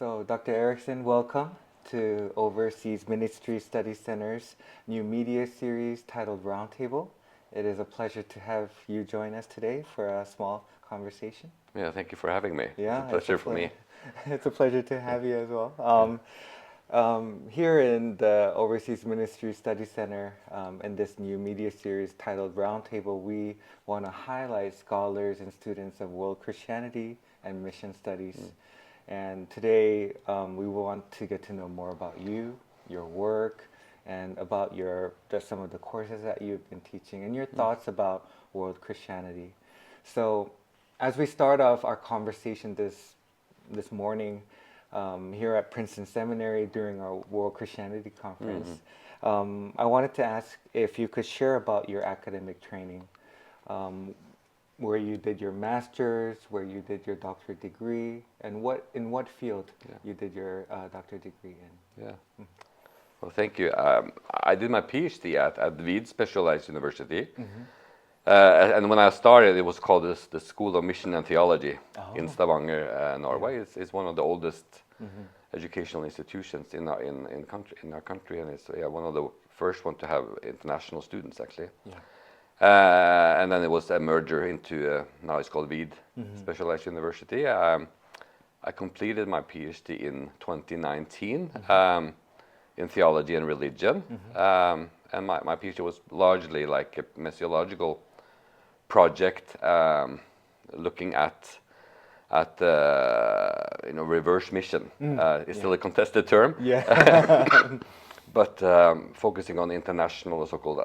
So, Dr. Ericksen, welcome to Overseas Ministry Study Center's new media series titled Roundtable. It is a pleasure to have you join us today for a small conversation. Yeah, thank you for having me. Yeah, it's a pleasure for me. It's a pleasure to have you as well. Here in the Overseas Ministry Study Center, in this new media series titled Roundtable, we want to highlight scholars and students of world Christianity and mission studies. And today, we want to get to know more about you, your work, and about some of the courses that you've been teaching, and your thoughts about world Christianity. So, as we start off our conversation this morning here at Princeton Seminary during our World Christianity Conference, I wanted to ask if you could share about your academic training, where you did your master's, where you did your doctorate degree, and in what field you did your doctorate degree in. Yeah. Well, thank you. I did my PhD at VID Specialized University. And when I started, it was called the School of Mission and Theology in Stavanger, Norway. It's one of the oldest educational institutions in our country, and it's one of the first one to have international students actually. And then it was a merger into now it's called VID Specialized University. I completed my PhD in 2019 in theology and religion, and my PhD was largely like a missiological project looking at reverse mission. It's still a contested term. But focusing on international, so-called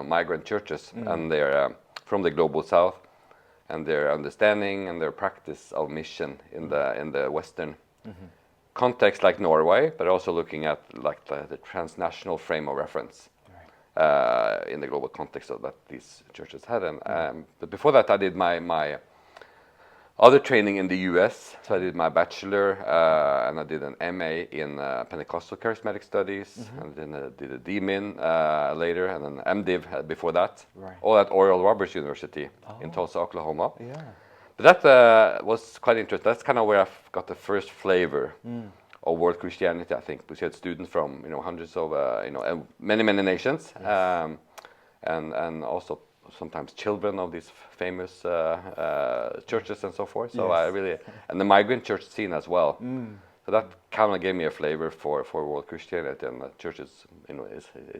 migrant churches, and their from the global south, and their understanding and their practice of mission in the Western context, like Norway, but also looking at like the transnational frame of reference in the global context of that these churches had. And but before that, I did my other training in the U.S. So I did my bachelor, and I did an MA in Pentecostal charismatic studies, and then I did a DMin later, and an MDiv before that. All at Oral Roberts University in Tulsa, Oklahoma. But that was quite interesting. That's kind of where I got the first flavor of world Christianity, I think, because you had students from hundreds of many nations, and also sometimes children of these famous churches and so forth. So I really, and the migrant church scene as well. So that kind of gave me a flavor for world Christianity, and the church is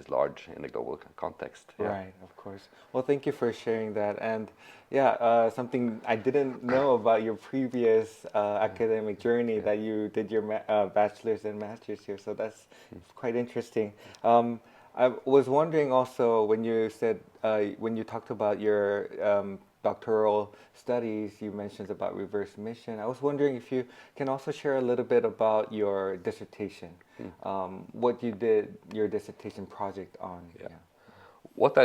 large in the global context. Right, of course. Well, thank you for sharing that. And something I didn't know about your previous academic journey, that you did your bachelor's and master's here. So that's quite interesting. I was wondering also, when you said, when you talked about your doctoral studies, you mentioned about reverse mission. I was wondering if you can also share a little bit about your dissertation, what you did your dissertation project on. What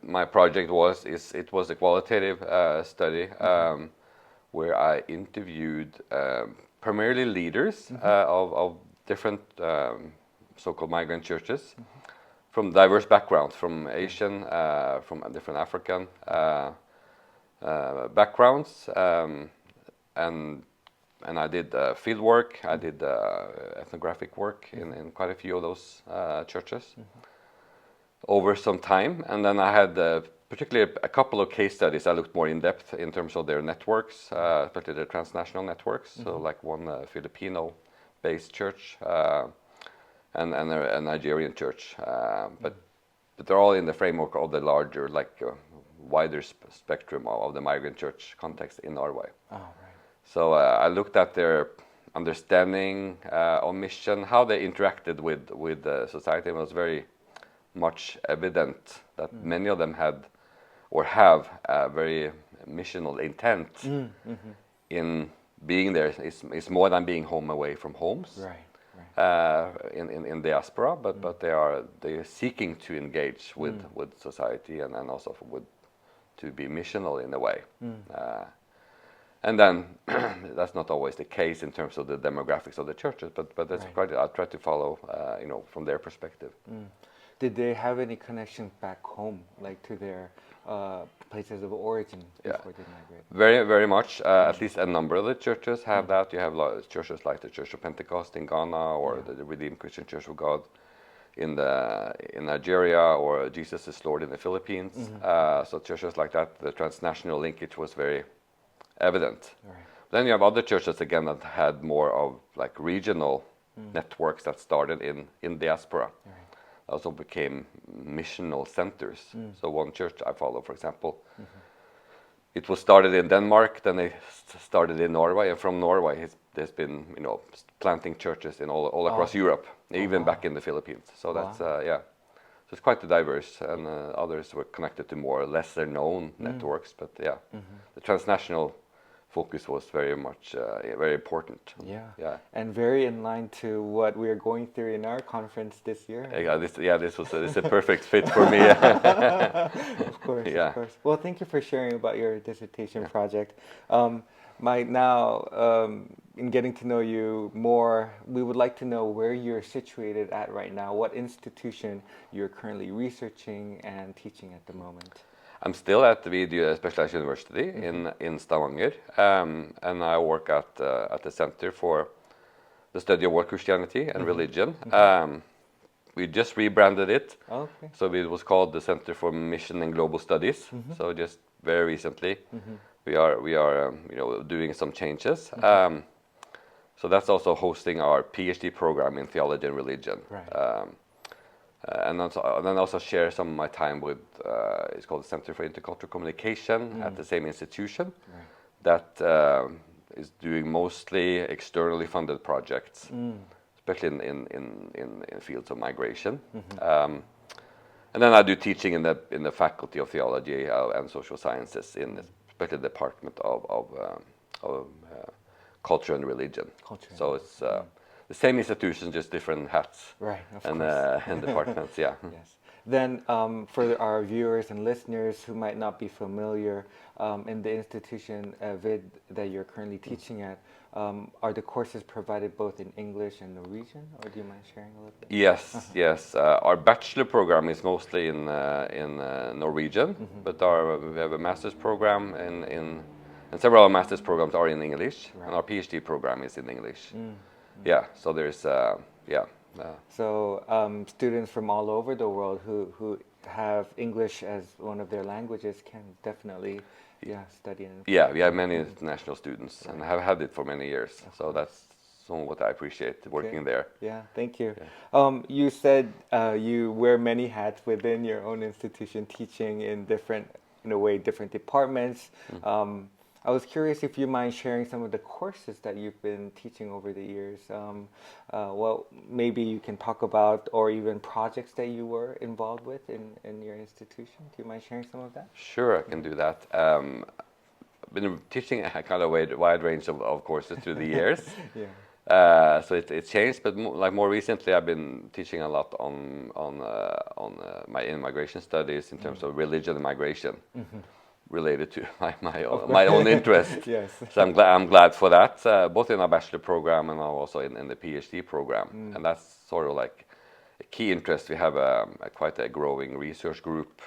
my project was it was a qualitative study where I interviewed primarily leaders of different so-called migrant churches from diverse backgrounds, from Asian, from different African backgrounds, and I did field work. I did ethnographic work in quite a few of those churches over some time, and then I had particularly a couple of case studies. I looked more in depth in terms of their networks, especially their transnational networks. So like one Filipino-based church. And a Nigerian church, but they're all in the framework of the larger, wider spectrum of the migrant church context in Norway. So I looked at their understanding on mission, how they interacted with the society. It was very much evident that many of them had or have a very missional intent in being there. It's more than being home away from homes. In diaspora, but they are seeking to engage with society and also to be missional in a way, and then that's not always the case in terms of the demographics of the churches, but that's quite. I try to follow from their perspective. did they have any connections back home, like to their places of origin before they migrated? Very, very much. At least a number of the churches have that. You have churches like the Church of Pentecost in Ghana, or the Redeemed Christian Church of God in Nigeria, or Jesus is Lord in the Philippines. So churches like that, the transnational linkage was very evident. Right. Then you have other churches again that had more of like regional networks that started in diaspora. Right. Also became missional centers. So one church I follow, for example, it was started in Denmark, then they started in Norway, and from Norway there's been planting churches in all across Europe, even back in the Philippines. So that's so it's quite diverse, and others were connected to more lesser known networks, but the transnational focus was very much very important. Yeah, and very in line to what we are going through in our conference this year. This is a perfect fit for me. Of course, of course. Well, thank you for sharing about your dissertation project. In getting to know you more, we would like to know where you're situated at right now, what institution you're currently researching and teaching at the moment. I'm still at the VID Specialized University in Stavanger, and I work at the Center for the Study of World Christianity and Religion. We just rebranded it, so it was called the Center for Mission and Global Studies. So just very recently, we are doing some changes. So that's also hosting our PhD program in theology and religion. Right. And then also share some of my time with it's called the Center for Intercultural Communication at the same institution that is doing mostly externally funded projects, especially in fields of migration. And then I do teaching in the Faculty of Theology and Social Sciences in especially the Department of Culture and Religion. So it's the same institution, just different hats, right? And departments, Yes. Then, for our viewers and listeners who might not be familiar, in the institution VID that you're currently teaching at, are the courses provided both in English and Norwegian, or do you mind sharing a little bit? Yes. Our bachelor program is mostly in Norwegian, but we have a master's program and several master's programs are in English, and our PhD program is in English. So there's So students from all over the world who have English as one of their languages can definitely study. We have many international students and have had it for many years. So that's some of what I appreciate working there. Yeah, thank you. You said you wear many hats within your own institution, teaching in different departments. I was curious if you mind sharing some of the courses that you've been teaching over the years. Well, maybe you can talk about, or even projects that you were involved with in your institution. Do you mind sharing some of that? Sure, I can do that. I've been teaching a kind of wide range of courses through the years. So it's changed, but more recently I've been teaching a lot on my immigration studies in terms of religion and migration. Related to my own interest. So I'm glad for that, both in our bachelor program and also in the PhD program. And that's sort of like a key interest. We have quite a growing research group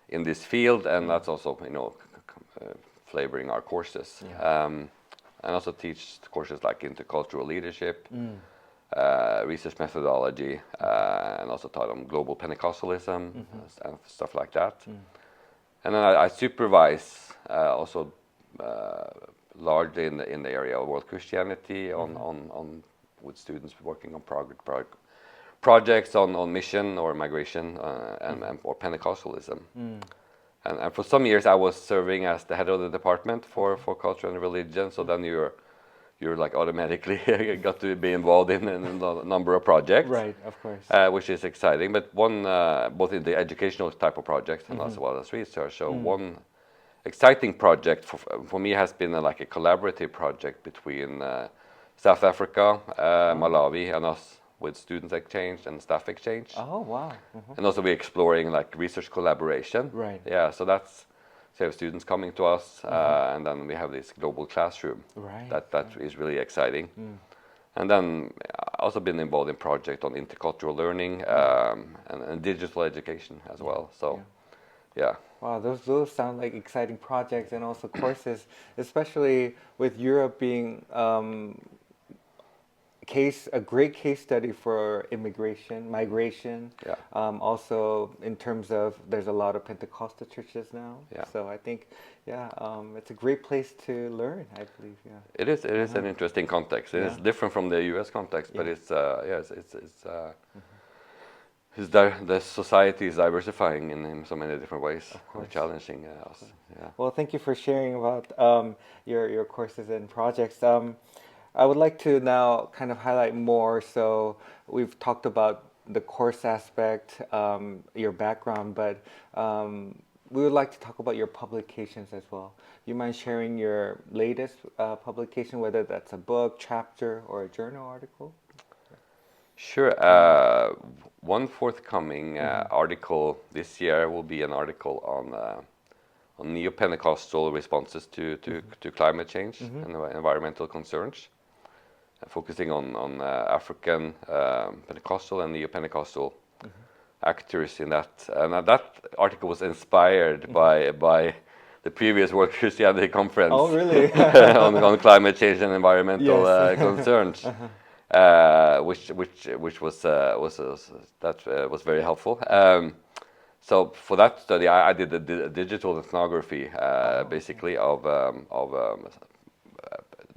in this field, and that's also flavoring our courses. And also teach courses like intercultural leadership, research methodology, and also taught on global Pentecostalism and stuff like that. And then I supervise also largely in the area of world Christianity with students working on projects on mission or migration or Pentecostalism. And for some years I was serving as the head of the department for culture and religion. So then you're like automatically got to be involved in a number of projects, right? Of course, which is exciting. But one, both in the educational type of projects and as well as research. So one exciting project for me has been like a collaborative project between South Africa, Malawi, and us with student exchange and staff exchange. Oh wow! And also we're exploring like research collaboration. Right. Yeah. So that's. So we have students coming to us, and then we have this global classroom. Right. That is really exciting. And then I also been involved in project on intercultural learning and digital education as well. So, yeah. Wow, those sound like exciting projects and also courses, especially with Europe being a great case study for migration. Yeah. Also in terms of there's a lot of Pentecostal churches now. Yeah. So I think, it's a great place to learn, I believe. Yeah. It is. It is an interesting context. It is different from the U.S. context, but it's the society is diversifying in so many different ways. Of course. Challenging us. Yeah. Well, thank you for sharing about your courses and projects. I would like to now kind of highlight more. So we've talked about the course aspect, your background, but we would like to talk about your publications as well. You mind sharing your latest publication, whether that's a book, chapter, or a journal article? Sure. One forthcoming article this year will be an article on neo-Pentecostal responses to climate change and environmental concerns, focusing on African Pentecostal and neo-Pentecostal actors in that. And that article was inspired by the previous World Christianity Conference. Oh, really? on climate change and environmental concerns. Which was very helpful. So for that study, I did a digital ethnography, basically of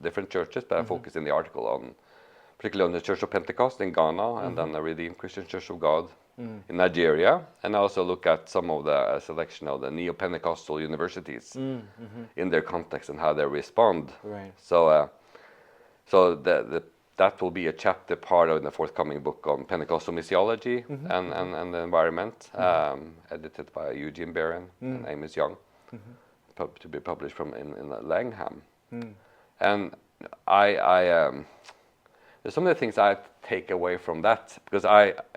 different churches, but I focused in the article particularly on the Church of Pentecost in Ghana, and then the Redeemed Christian Church of God in Nigeria, and I also look at some of the selection of the neo-Pentecostal universities in their context and how they respond. Right. So that will be a chapter part of the forthcoming book on Pentecostal missiology and the environment, edited by Eugene Barron and Amos Young, to be published in Langham. And there's some of the things I take away from that, because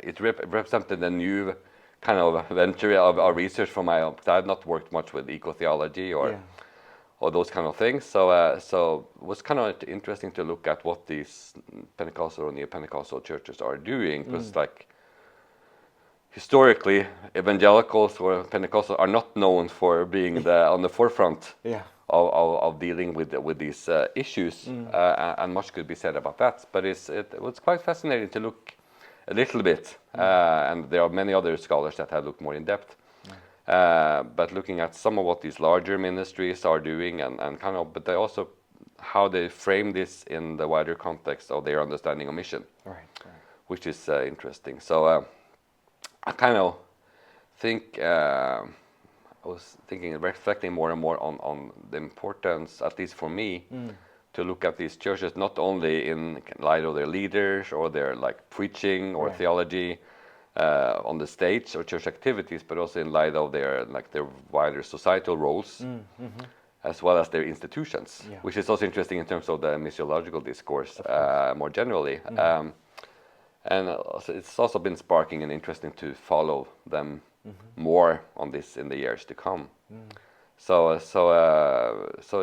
it represented a new kind of venture of research from my own. I had not worked much with eco-theology or those kind of things. So it was kind of interesting to look at what these Pentecostal or neo-Pentecostal churches are doing, because like historically, evangelicals or Pentecostal are not known for being on the forefront of dealing with these issues, and much could be said about that. But it was quite fascinating to look a little bit, and there are many other scholars that have looked more in depth. But looking at some of what these larger ministries are doing, and kind of, but they also how they frame this in the wider context of their understanding of mission, which is interesting. So I kind of think I was reflecting more and more on the importance, at least for me, to look at these churches not only in light of their leaders or their preaching or theology on the stage or church activities, but also in light of their wider societal roles, as well as their institutions, which is also interesting in terms of the missiological discourse more generally. And it's also been sparking and interesting to follow them more on this in the years to come. So it's also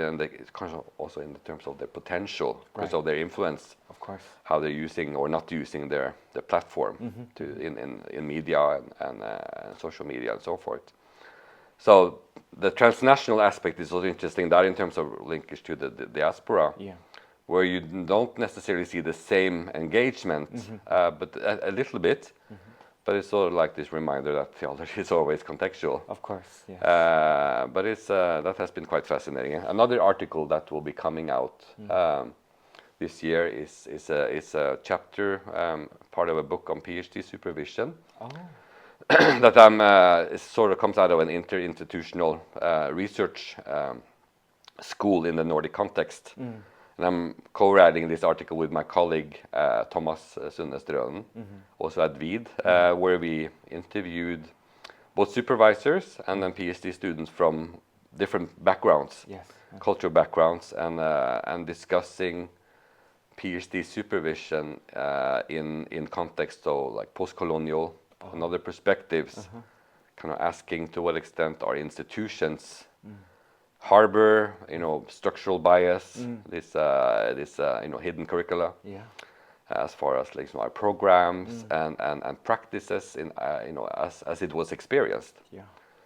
in the terms of their potential, because of their influence, of course, how they're using or not using their platform in media and social media and so forth. So the transnational aspect is also interesting, that in terms of linkage to the diaspora, where you don't necessarily see the same engagement, but a little bit. But it's sort of like this reminder that theology is always contextual. Of course, yes. But that has been quite fascinating. Another article that will be coming out this year is a chapter, part of a book on PhD supervision. That it sort of comes out of an interinstitutional research school in the Nordic context. And I'm co-writing this article with my colleague Thomas Sundestrøen, also at VID, where we interviewed both supervisors and then PhD students from different backgrounds, cultural backgrounds, and discussing PhD supervision in context of post-colonial and other perspectives, kind of asking to what extent are institutions harbor, structural bias, this hidden curricula, Yeah. as far as like our programs and practices in as it was experienced. Yeah.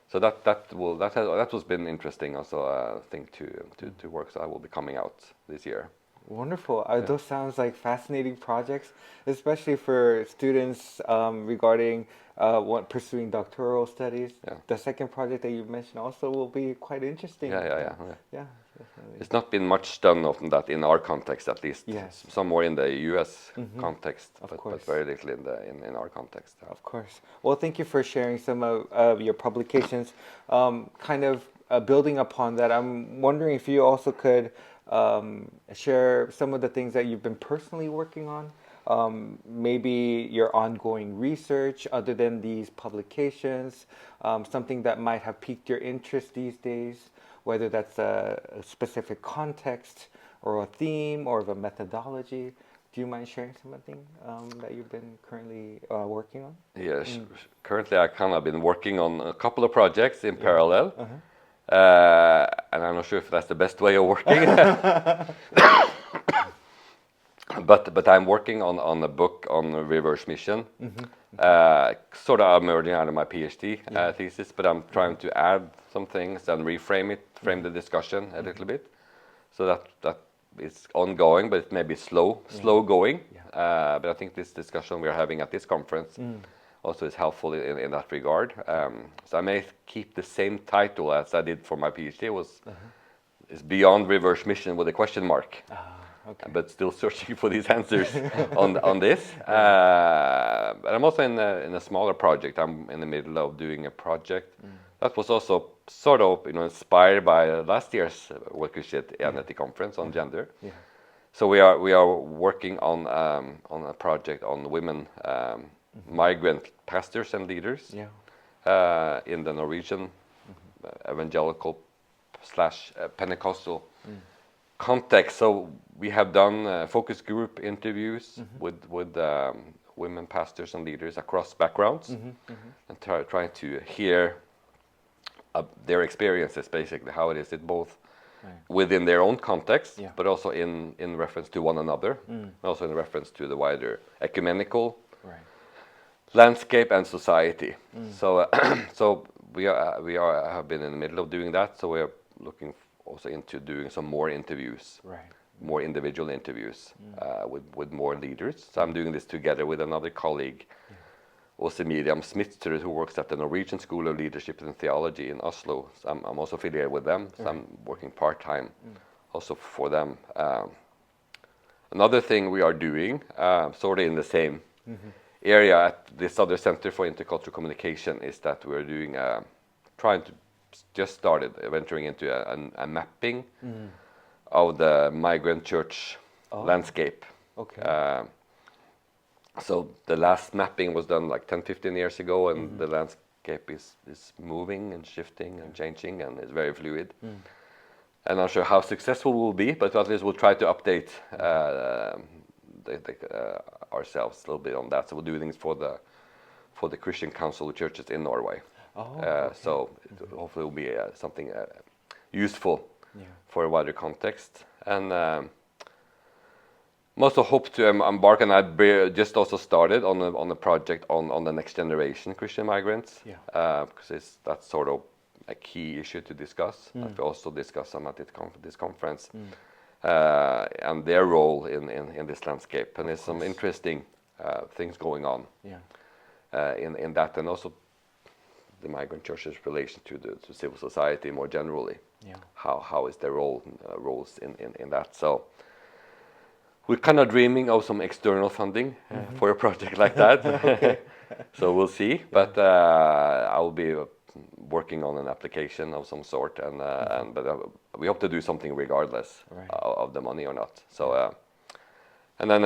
So that was been interesting also thing to work. So I will be coming out this year. Wonderful. Those sounds like fascinating projects, especially for students regarding pursuing doctoral studies. Yeah. The second project that you mentioned also will be quite interesting. Yeah. Yeah, definitely. It's not been much done of that in our context, at least. Yes. Some more in the U.S. context, Of but course. very little in our context. Of course. Well, thank you for sharing some of your publications. Kind of building upon that, I'm wondering if you also could share some of the things that you've been personally working on. Maybe your ongoing research other than these publications, something that might have piqued your interest these days, whether that's a specific context or a theme or of a methodology. Do you mind sharing something that you've been currently working on? Yes, currently I kind of been working on a couple of projects in parallel, and I'm not sure if that's the best way of working. But I'm working on a book on reverse mission. Sort of emerging out of my PhD thesis, but I'm trying to add some things and frame the discussion a little bit, so that it's ongoing, but it may be slow going. But I think this discussion we are having at this conference also is helpful in that regard. So I may keep the same title as I did for my PhD. Is Beyond Reverse Mission with a question mark. Okay. But still searching for these answers on this. But I'm also in a smaller project. I'm in the middle of doing a project that was also sort of inspired by last year's work we did at the conference on gender. Yeah. So we are working on a project on women migrant pastors and leaders in the Norwegian evangelical / Pentecostal context. So we have done focus group interviews with women pastors and leaders across backgrounds, and trying to hear their experiences, basically how it is both within their own context, but also in reference to one another, also in reference to the wider ecumenical landscape and society. So so we have been in the middle of doing that. So we are looking also into doing some more interviews, more individual interviews with more leaders. So I'm doing this together with another colleague, Åse Miriam Smithster, who works at the Norwegian School of Leadership and Theology in Oslo. So I'm also affiliated with them. So I'm working part-time also for them. Another thing we are doing, sort of in the same area at this other Center for Intercultural Communication, is that we're doing trying to just started venturing into a mapping of the migrant church landscape. Okay. So the last mapping was done like 10-15 years ago, and the landscape is moving and shifting and changing, and it's very fluid. And I'm not sure how successful we'll be, but at least we'll try to update ourselves a little bit on that. So we'll do things for the Christian Council of Churches in Norway. So hopefully it will be something useful for a wider context. And I'm also hope to embark, and I just also started on a project on the next generation Christian migrants, because that's sort of a key issue to discuss. That we also discuss some at this conference, and their role in this landscape. And there's some interesting things going on in that, and also the migrant church's relation to civil society more generally. How is their roles in that? So we're kind of dreaming of some external funding for a project like that. So we'll see. But I'll be working on an application of some sort, but we hope to do something regardless of the money or not. So and then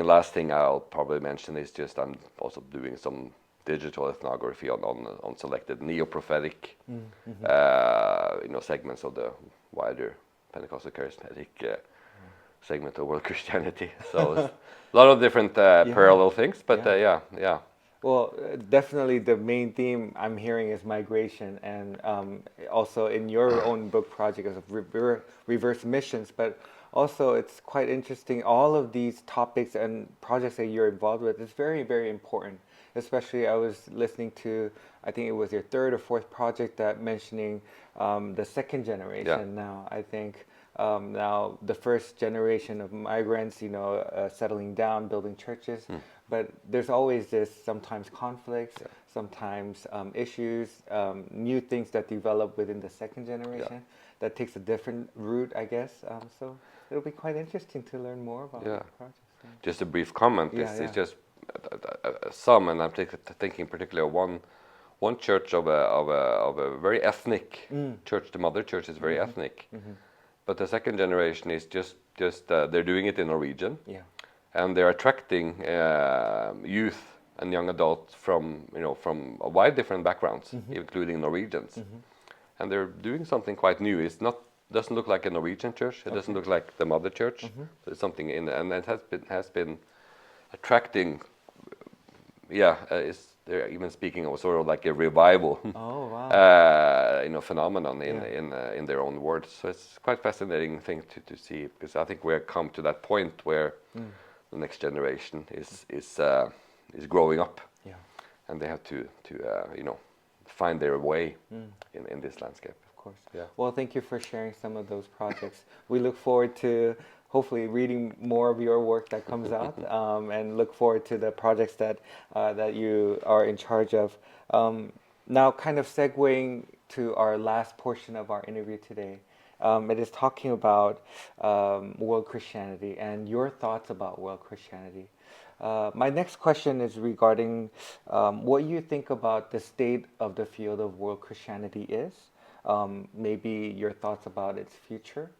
last thing I'll probably mention is just I'm also doing some digital ethnography on selected neo-prophetic segments of the wider Pentecostal charismatic segment of world Christianity. So a lot of different parallel things, but Well, definitely the main theme I'm hearing is migration, and also in your own book project is reverse missions. But also, it's quite interesting. All of these topics and projects that you're involved with is very, very important. Especially, I was listening to, I think it was your third or fourth project that mentioning the second generation. Now, I think now the first generation of migrants, settling down, building churches. But there's always this sometimes conflicts, sometimes issues, new things that develop within the second generation that takes a different route, I guess. So it'll be quite interesting to learn more about the projects. Just a brief comment. It's just some, and I'm thinking particularly of one church of a very ethnic church. The mother church is very ethnic, but the second generation is just they're doing it in Norwegian. And they're attracting youth and young adults from a wide different backgrounds, including Norwegians, and they're doing something quite new. Doesn't look like a Norwegian church. It doesn't look like the mother church. There's something in, and it has been attracting. They're even speaking of sort of like a revival. Oh wow! Phenomenon in their own words. So it's quite fascinating thing to see, because I think we've come to that point where the next generation is growing up, and they have to find their way in this landscape. Of course. Yeah. Well, thank you for sharing some of those projects. We look forward to hopefully reading more of your work that comes out, and look forward to the projects that you are in charge of. Now, kind of segueing to our last portion of our interview today. It is talking about world Christianity and your thoughts about world Christianity. My next question is regarding what you think about the state of the field of world Christianity is, maybe your thoughts about its future.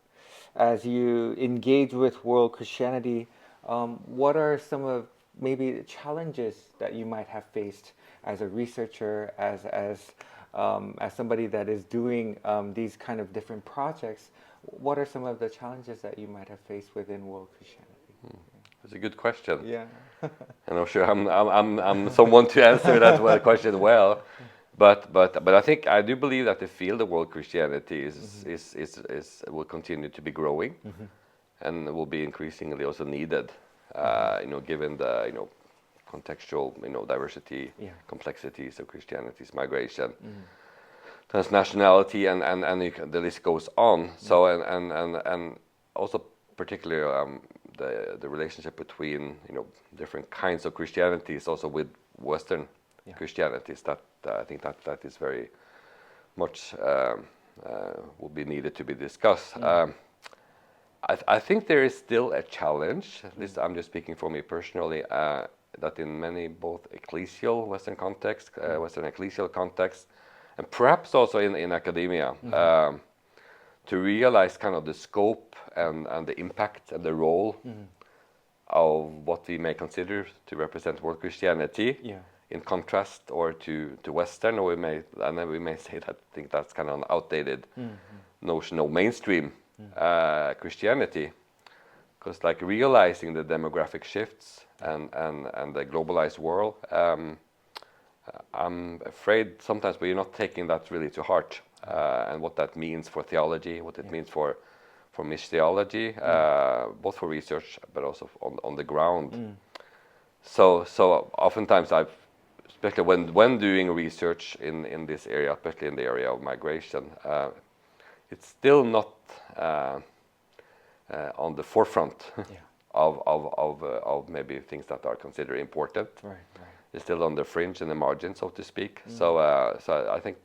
As you engage with world Christianity, what are some of maybe the challenges that you might have faced as a researcher, as somebody that is doing these kind of different projects? What are some of the challenges that you might have faced within world Christianity? That's a good question. Yeah. And I'm sure I'm someone to answer that question well. But I think I do believe that the field of world Christianity will continue to be growing, and will be increasingly also needed. Given the contextual diversity, complexities of Christianity's migration, transnationality, and the list goes on. So and also particularly the relationship between different kinds of Christianities, also with Western Christianities. That I think that is very much will be needed to be discussed. I think there is still a challenge. This I'm just speaking for me personally. That in many both ecclesial Western contexts, Western ecclesial contexts, and perhaps also in academia, to realize kind of the scope and the impact and the role of what we may consider to represent world Christianity, in contrast or to Western, or we may say that I think that's kind of an outdated notion of mainstream Christianity, because like realizing the demographic shifts and the globalized world, I'm afraid sometimes we're not taking that really to heart, and what that means for theology, what it means for missiology, both for research but also on the ground. So oftentimes especially when doing research in this area, especially in the area of migration, it's still not on the forefront of maybe things that are considered important. Right. It's still on the fringe and the margin, so to speak. So I think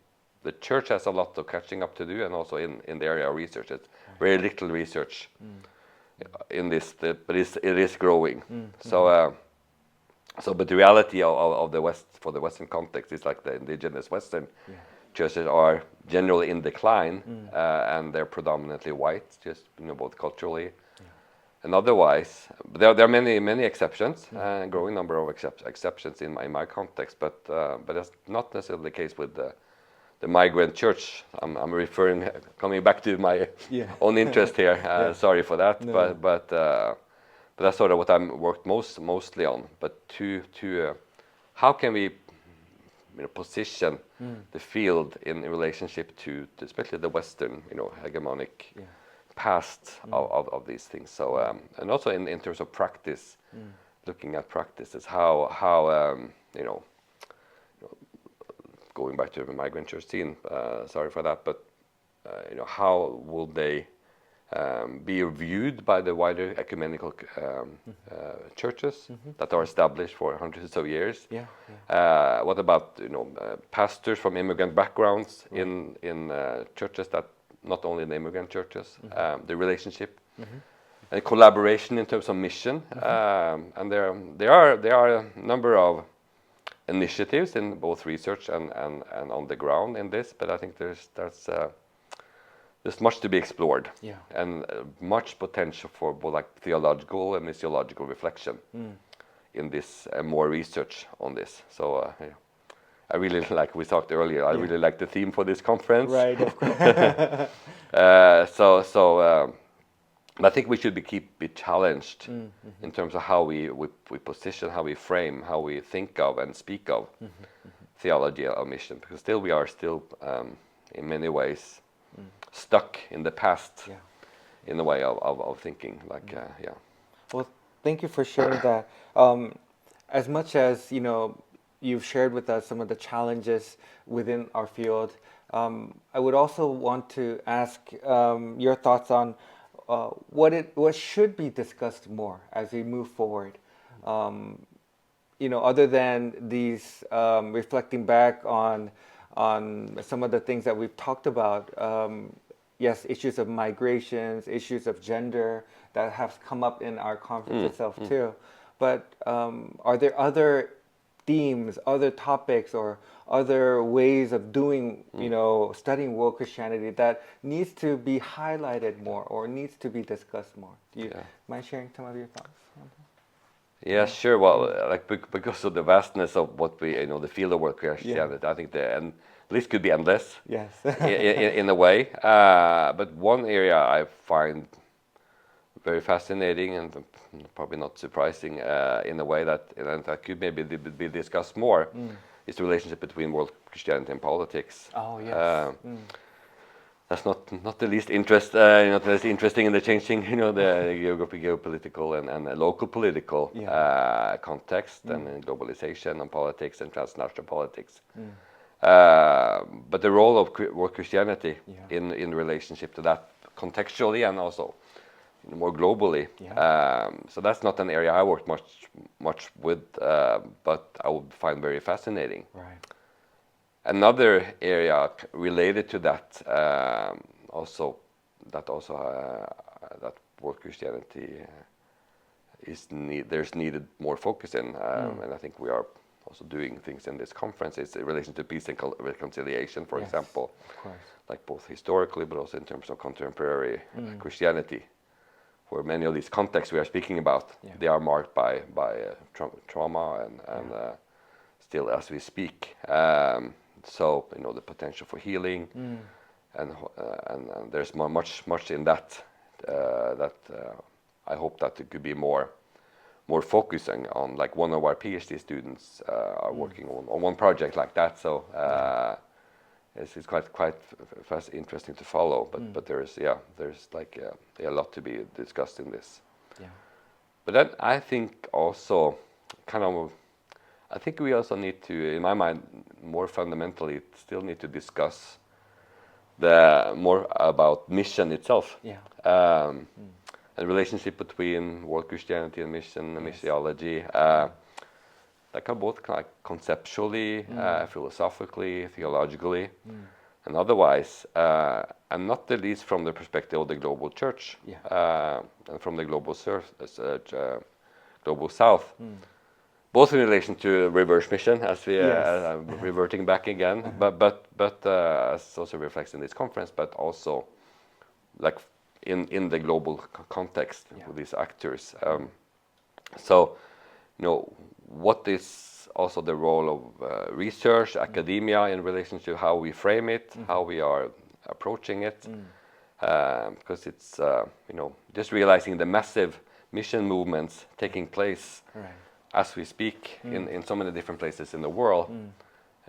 the church has a lot of catching up to do, and also in the area of research, it's very little research in this, but it is growing. But the reality of the West, for the Western context, is like the indigenous Western churches are generally in decline, and they're predominantly white, just both culturally and otherwise. There are many exceptions, a growing number of exceptions in my context, but that's not necessarily the case with the migrant church. I'm coming back to my own interest here. Sorry for that, but that's sort of what I'm worked mostly on. But to how can we position the field in relationship to especially the Western, hegemonic past of these things. So and also in terms of practice, looking at practices, how going back to the migrant church scene, sorry for that, but how will they be viewed by the wider ecumenical churches that are established for hundreds of years? What about pastors from immigrant backgrounds in churches that not only in immigrant churches, the relationship and collaboration in terms of mission, and there are a number of initiatives in both research and on the ground in this, but I think there's much to be explored, and much potential for both like theological and missiological reflection in this, more research on this. So I really like, we talked earlier, I really like the theme for this conference. Right, of course. I think we should be challenged in terms of how we position, how we frame, how we think of and speak of theology of mission, because we are still in many ways stuck in the past in the way of thinking. Well, thank you for sharing that. As much as you've shared with us some of the challenges within our field, I would also want to ask your thoughts on what should be discussed more as we move forward. Other than these reflecting back on some of the things that we've talked about. Yes, issues of migrations, issues of gender that have come up in our conference itself too. But are there other themes, other topics, or other ways of doing, studying world Christianity that needs to be highlighted more or needs to be discussed more? Do you mind sharing some of your thoughts on that? Yeah, sure. Well, because of the vastness of what we, the field of world Christianity, I think the list could be endless. Yes. in a way. But one area I find very fascinating and probably not surprising in a way that could maybe be discussed more is the relationship between world Christianity and politics. Oh yes. That's not the least interesting in the changing, the geopolitical and local political context and globalization and politics and transnational politics. But the role of world Christianity in relationship to that contextually and also more globally. So that's not an area I worked much with, but I would find very fascinating. Right. Another area related to that, that world Christianity there's needed more focus in, and I think we are also doing things in this conference. It's in relation to peace and reconciliation, for example, of course. like both historically, but also in terms of contemporary Christianity. For many of these contexts we are speaking about, they are marked by trauma and still as we speak. So the potential for healing, and there's much in that I hope that it could be more focusing on. Like one of our PhD students are working on one project like that. So it's quite interesting to follow. But there's like a lot to be discussed in this. Yeah. But then I think also I think we also need to, in my mind, more fundamentally, still need to discuss more about mission itself. And relationship between world Christianity and mission and missiology. That can both conceptually, philosophically, theologically, and otherwise, and not the least from the perspective of the global church, and from the global south. Both in relation to reverse mission, as we reverting back again, but as also reflects in this conference, but also like in the global context with these actors. So, what is also the role of research, academia in relation to how we frame it, how we are approaching it, because it's just realizing the massive mission movements taking place as we speak in so many different places in the world.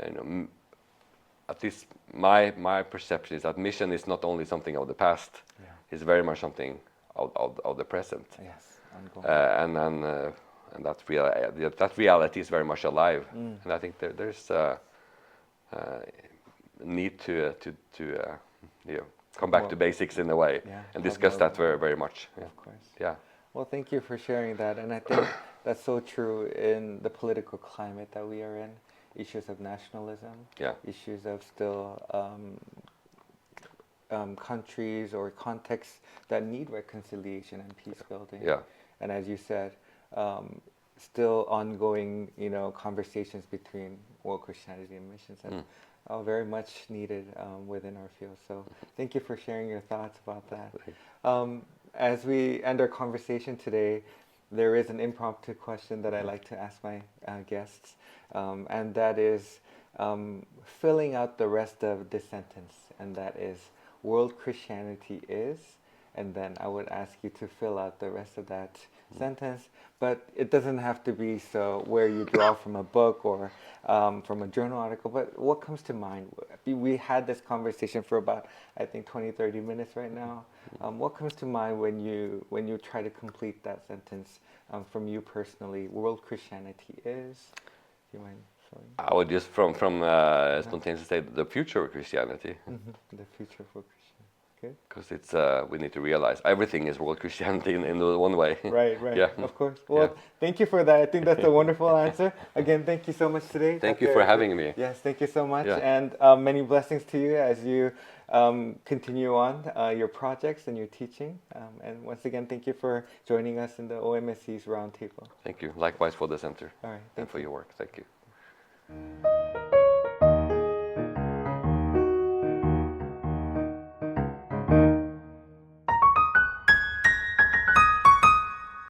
You know, at least my perception is that mission is not only something of the past; it's very much something of the present. Yes, ongoing. And that reality is very much alive. And I think there's need to you know, come back to basics in a way and discuss that very much. Of course. Yeah. Well, thank you for sharing that, and I think that's so true in the political climate that we are in. Issues of nationalism, issues of still countries or contexts that need reconciliation and peace building. Yeah. And as you said, still ongoing, you know, conversations between world Christianity and missions, and very much needed within our field. So thank you for sharing your thoughts about that. As we end our conversation today, there is an impromptu question that I like to ask my guests, and that is filling out the rest of this sentence, and that is world Christianity is, and then I would ask you to fill out the rest of that sentence, but it doesn't have to be so where you draw from a book or from a journal article, but what comes to mind? We had this conversation for about, I think, 20-30 minutes right now. What comes to mind when you try to complete that sentence from you personally? World Christianity is? Do you mind showing? I would just from spontaneously say the future of Christianity. The future for Christianity. Good. Because it's we need to realize everything is world Christianity in one way. Right. Yeah. Of course. Well, thank you for that. I think that's a wonderful answer. Again, thank you so much today. Thank you for having me. Yes, thank you so much, Yeah. and many blessings to you as you continue on your projects and your teaching. And once again, thank you for joining us in the OMSC's Roundtable. Thank you. Likewise for the center. All right. And for your work. Thank you.